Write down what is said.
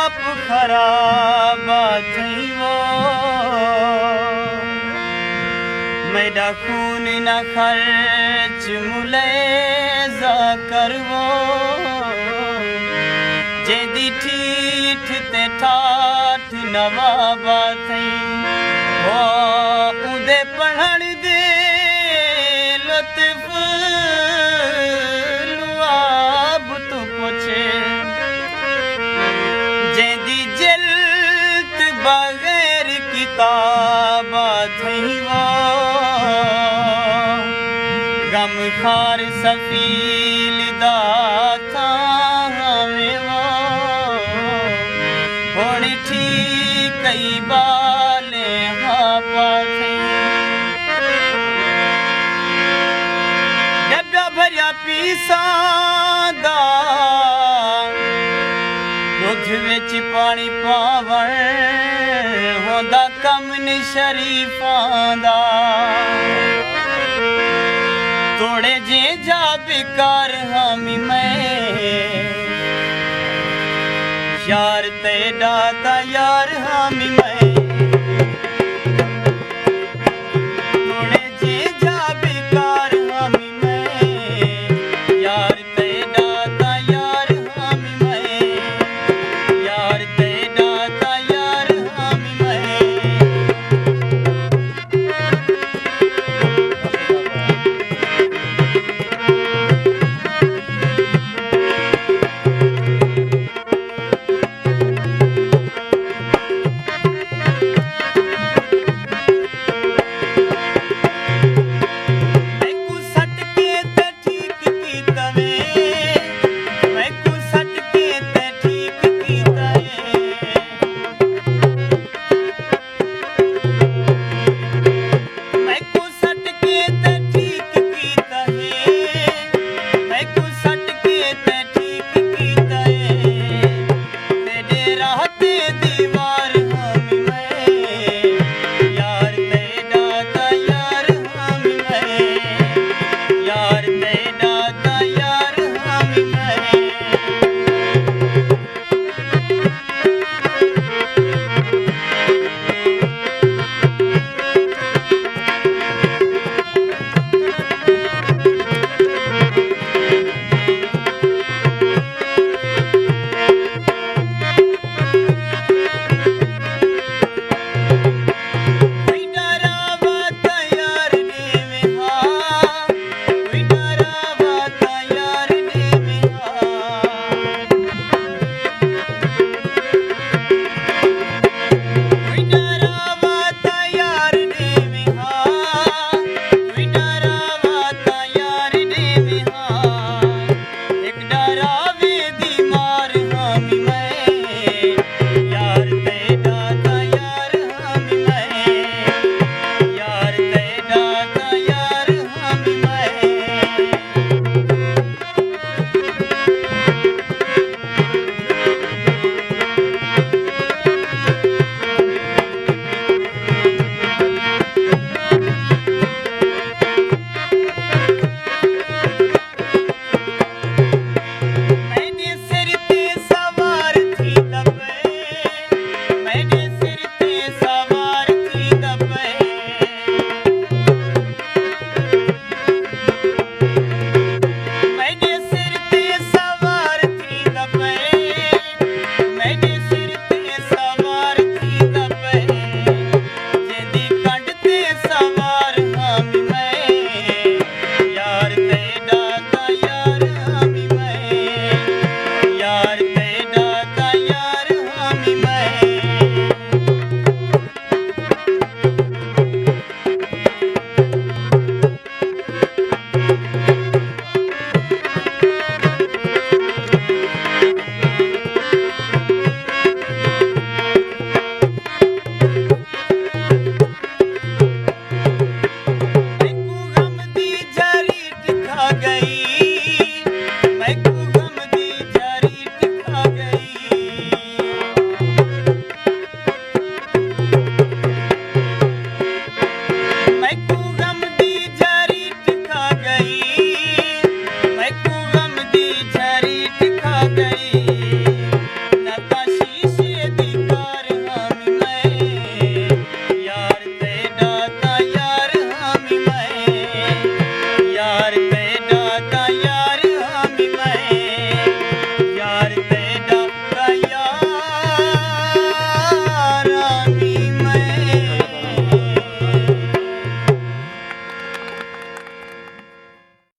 आप खराब थई वो मेरा खून न खर्च मुलेजा करवो जेदी ठीठ ते ठाठ नवाबा थई वो उदे पढ़ण दे लुत्फ लुआब तू पुछे जेदी जल्त बगैर किताब थई वो गम खार सफील दाता हमें वो होने ठीक कई बाले हापा थई डब्बा भरिया पीसांदा दुध विच पानी पावण होंदा कम नि शरीफां दा तोड़े जे जा बेकार हामी मैं यार ते डाता यार हामी मैं